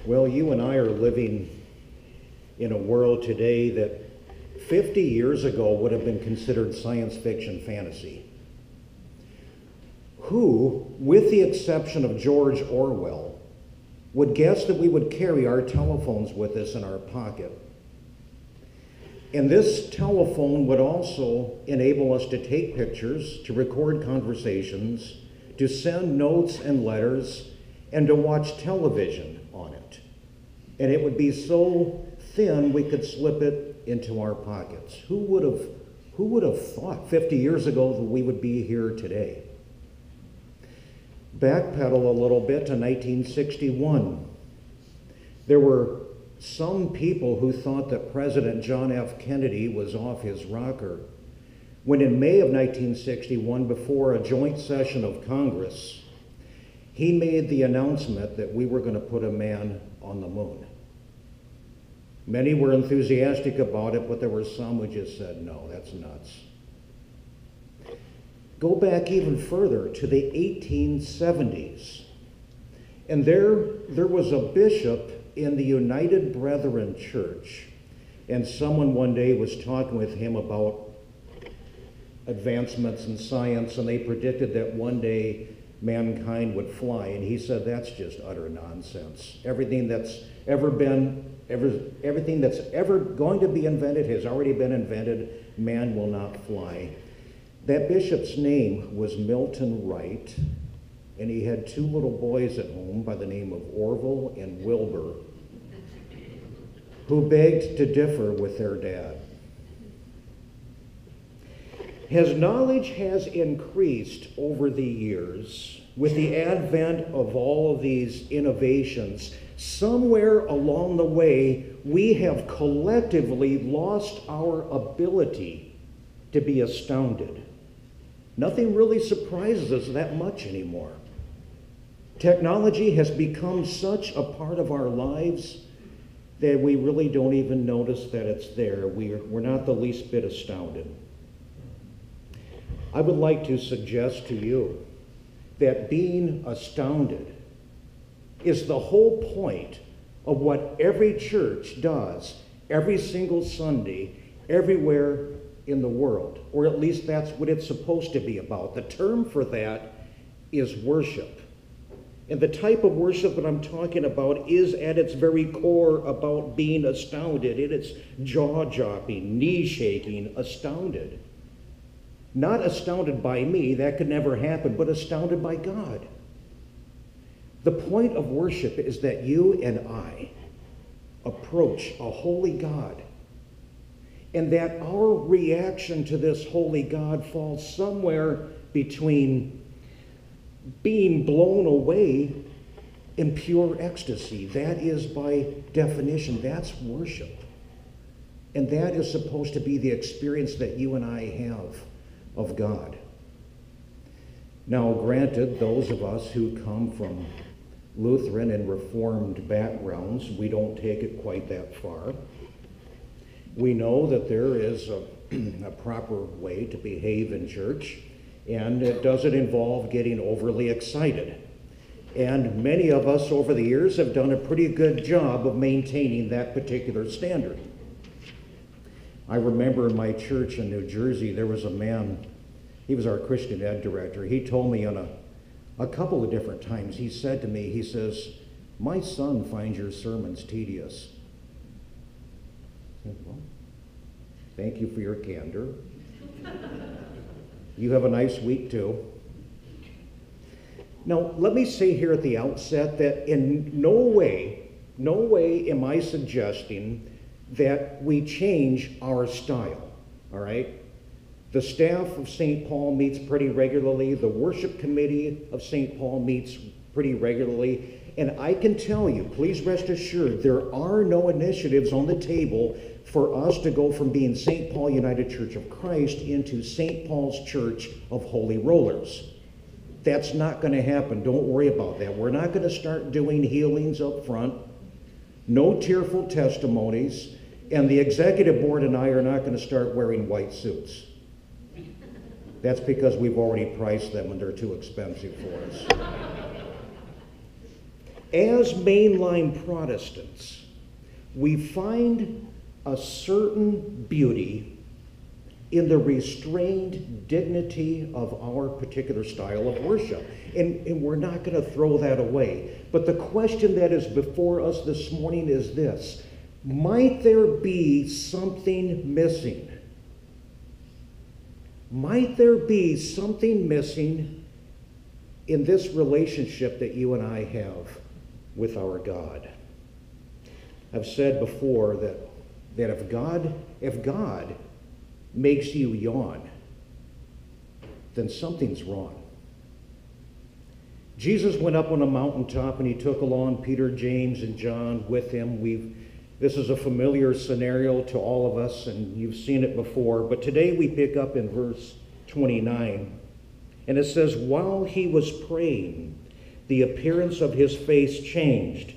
Well, you and I are living in a world today that 50 years ago would have been considered science fiction fantasy. Who, with the exception of George Orwell, would guess that we would carry our telephones with us in our pocket? And this telephone would also enable us to take pictures, to record conversations, to send notes and letters, and to watch television on it. And it would be so thin we could slip it into our pockets. Who would have thought 50 years ago that we would be here today? Backpedal a little bit to 1961. There were some people who thought that President John F. Kennedy was off his rocker when in May of 1961, before a joint session of Congress, he made the announcement that we were going to put a man on the moon. Many were enthusiastic about it, but there were some who just said, no, that's nuts. Go back even further to the 1870s. And there was a bishop in the United Brethren Church, and someone one day was talking with him about advancements in science, and they predicted that one day mankind would fly, and he said that's just utter nonsense. Everything that's ever going to be invented has already been invented. Man will not fly. That bishop's name was Milton Wright, and he had two little boys at home by the name of Orville and Wilbur, who begged to differ with their dad. As knowledge has increased over the years, with the advent of all of these innovations, somewhere along the way, we have collectively lost our ability to be astounded. Nothing really surprises us that much anymore. Technology has become such a part of our lives that we really don't even notice that it's there. We're not the least bit astounded. I would like to suggest to you that being astounded is the whole point of what every church does every single Sunday, everywhere in the world, or at least that's what it's supposed to be about. The term for that is worship. And the type of worship that I'm talking about is at its very core about being astounded. It is jaw-dropping, knee-shaking, astounded. Not astounded by me, that could never happen, but astounded by God. The point of worship is that you and I approach a holy God, and that our reaction to this holy God falls somewhere between being blown away in pure ecstasy. That is, by definition, that's worship. And that is supposed to be the experience that you and I have of God. Now, granted, those of us who come from Lutheran and Reformed backgrounds, we don't take it quite that far. We know that there is a proper way to behave in church, and it doesn't involve getting overly excited. And many of us over the years have done a pretty good job of maintaining that particular standard. I remember in my church in New Jersey, there was a man, he was our Christian ed director. He told me on a couple of different times, he said to me, he says, "My son finds your sermons tedious." I said, "Well, thank you for your candor. You have a nice week too." Now, let me say here at the outset that in no way am I suggesting that we change our style, all right? The staff of St. Paul meets pretty regularly. The worship committee of St. Paul meets pretty regularly. And I can tell you, please rest assured, there are no initiatives on the table for us to go from being St. Paul United Church of Christ into St. Paul's Church of Holy Rollers. That's not going to happen. Don't worry about that. We're not going to start doing healings up front. No tearful testimonies. And the executive board and I are not going to start wearing white suits. That's because we've already priced them and they're too expensive for us. As mainline Protestants, we find a certain beauty in the restrained dignity of our particular style of worship. And we're not going to throw that away. But the question that is before us this morning is this: might there be something missing? Might there be something missing in this relationship that you and I have with our God? I've said before that if God makes you yawn, then something's wrong. Jesus went up on a mountaintop and he took along Peter, James, and John with him. This is a familiar scenario to all of us, and you've seen it before. But today we pick up in verse 29, and it says, "While he was praying, the appearance of his face changed,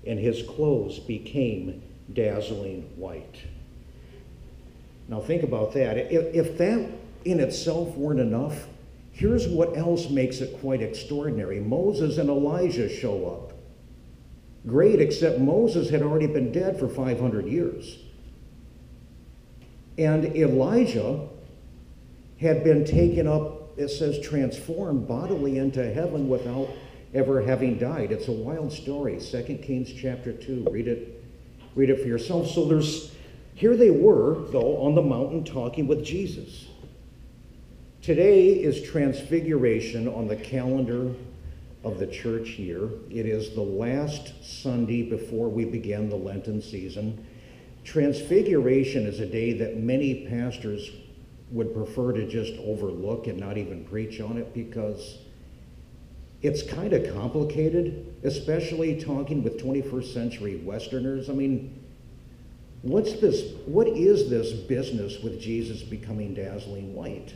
and his clothes became dazzling white." Now think about that. If that in itself weren't enough, here's what else makes it quite extraordinary. Moses and Elijah show up. Great, except Moses had already been dead for 500 years. And Elijah had been taken up, it says, transformed bodily into heaven without ever having died. It's a wild story. 2 Kings chapter 2. Read it for yourself. So here they were, though, on the mountain talking with Jesus. Today is Transfiguration on the calendar of the church year. It is the last Sunday before we begin the Lenten season. Transfiguration is a day that many pastors would prefer to just overlook and not even preach on it because it's kind of complicated, especially talking with 21st century Westerners. I mean, what is this business with Jesus becoming dazzling white?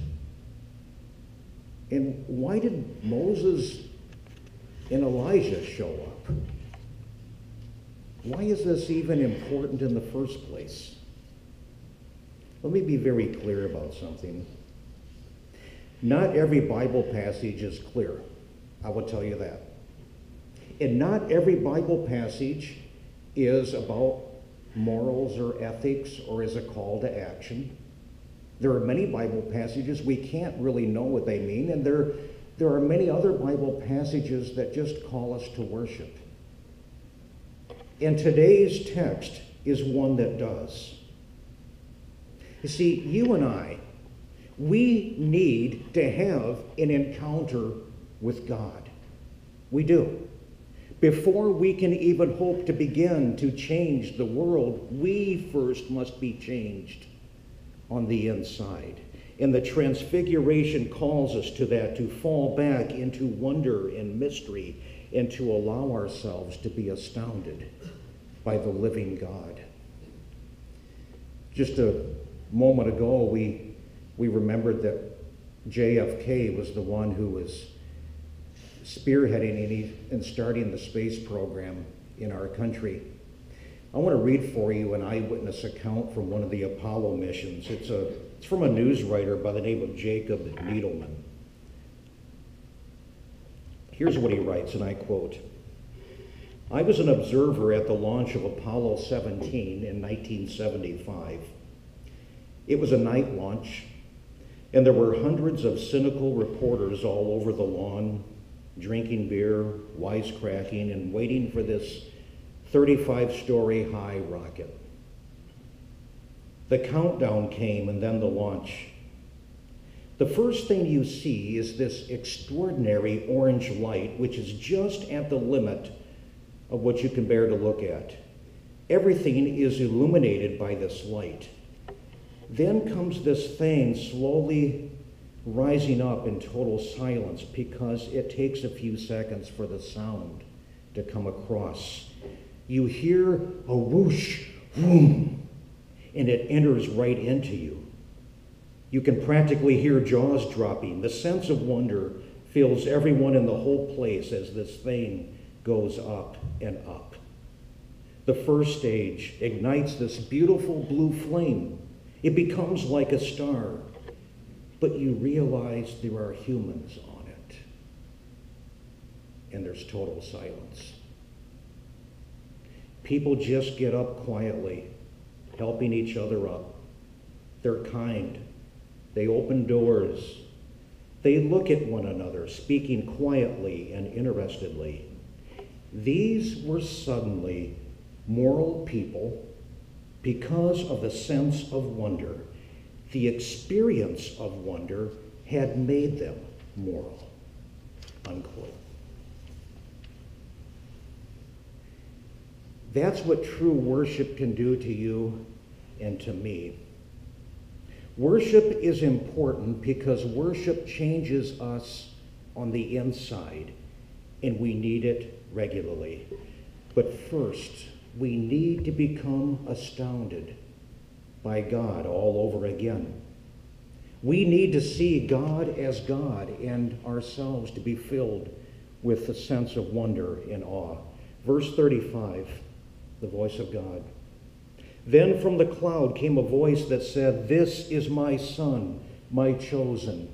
And why did Moses and Elijah show up? Why is this even important in the first place? Let me be very clear about something. Not every Bible passage is clear. I will tell you that. And not every Bible passage is about morals or ethics or is a call to action. There are many Bible passages we can't really know what they mean, and there are many other Bible passages that just call us to worship. And today's text is one that does. You see, you and I, we need to have an encounter with God. We do. Before we can even hope to begin to change the world, we first must be changed on the inside. And the Transfiguration calls us to that, to fall back into wonder and mystery and to allow ourselves to be astounded by the living God. Just a moment ago, we remembered that JFK was the one who was spearheading and starting the space program in our country. I want to read for you an eyewitness account from one of the Apollo missions. It's from a news writer by the name of Jacob Needleman. Here's what he writes, and I quote, "I was an observer at the launch of Apollo 17 in 1975. It was a night launch, and there were hundreds of cynical reporters all over the lawn, drinking beer, wisecracking, and waiting for this 35-story high rocket. The countdown came and then the launch. The first thing you see is this extraordinary orange light, which is just at the limit of what you can bear to look at. Everything is illuminated by this light. Then comes this thing slowly rising up in total silence because it takes a few seconds for the sound to come across. You hear a whoosh, boom, and it enters right into you. You can practically hear jaws dropping. The sense of wonder fills everyone in the whole place as this thing goes up and up. The first stage ignites this beautiful blue flame. It becomes like a star, but you realize there are humans on it. And there's total silence. People just get up quietly, helping each other up. They're kind. They open doors. They look at one another, speaking quietly and interestedly. These were suddenly moral people because of the sense of wonder. The experience of wonder had made them moral. Unquote. That's what true worship can do to you and to me. Worship is important because worship changes us on the inside, and we need it regularly. But first, we need to become astounded by God all over again. We need to see God as God and ourselves to be filled with a sense of wonder and awe. Verse 35, the voice of God. Then from the cloud came a voice that said, "This is my Son, my chosen.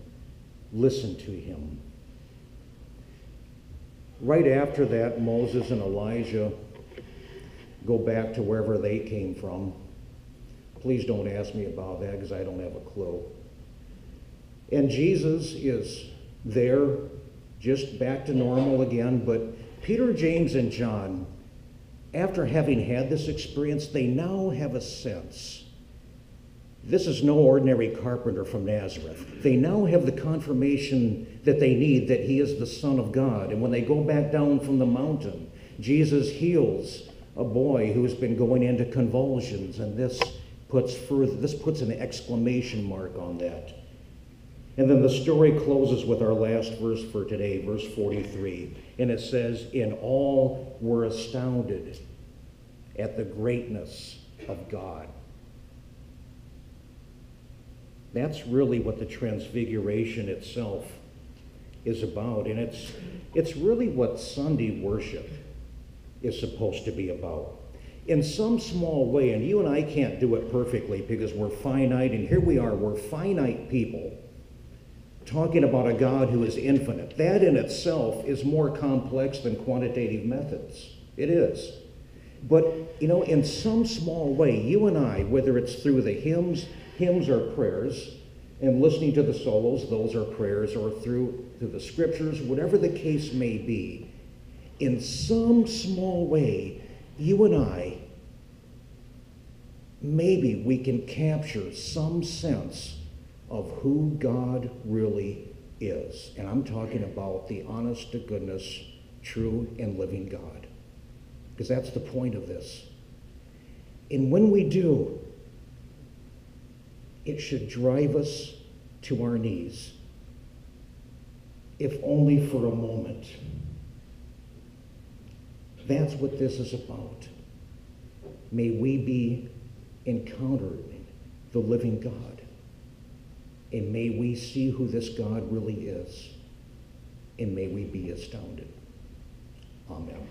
Listen to him." Right after that, Moses and Elijah go back to wherever they came from. Please don't ask me about that because I don't have a clue. And Jesus is there, just back to normal again. But Peter, James, and John, after having had this experience, they now have a sense. This is no ordinary carpenter from Nazareth. They now have the confirmation that they need that he is the Son of God. And when they go back down from the mountain, Jesus heals a boy who's been going into convulsions, and this puts an exclamation mark on that. And then the story closes with our last verse for today, verse 43. And it says, "In all were astounded at the greatness of God." That's really what the Transfiguration itself is about. And it's really what Sunday worship is supposed to be about. In some small way, and you and I can't do it perfectly because we're finite, and here we are, we're finite people talking about a God who is infinite. That in itself is more complex than quantitative methods. It is. But, in some small way, you and I, whether it's through the hymns are prayers, and listening to the solos, those are prayers, or through the scriptures, whatever the case may be, in some small way, you and I, maybe we can capture some sense of who God really is. And I'm talking about the honest to goodness, true and living God. Because that's the point of this. And when we do, it should drive us to our knees, if only for a moment. That's what this is about. May we be encountering the living God. And may we see who this God really is. And may we be astounded. Amen.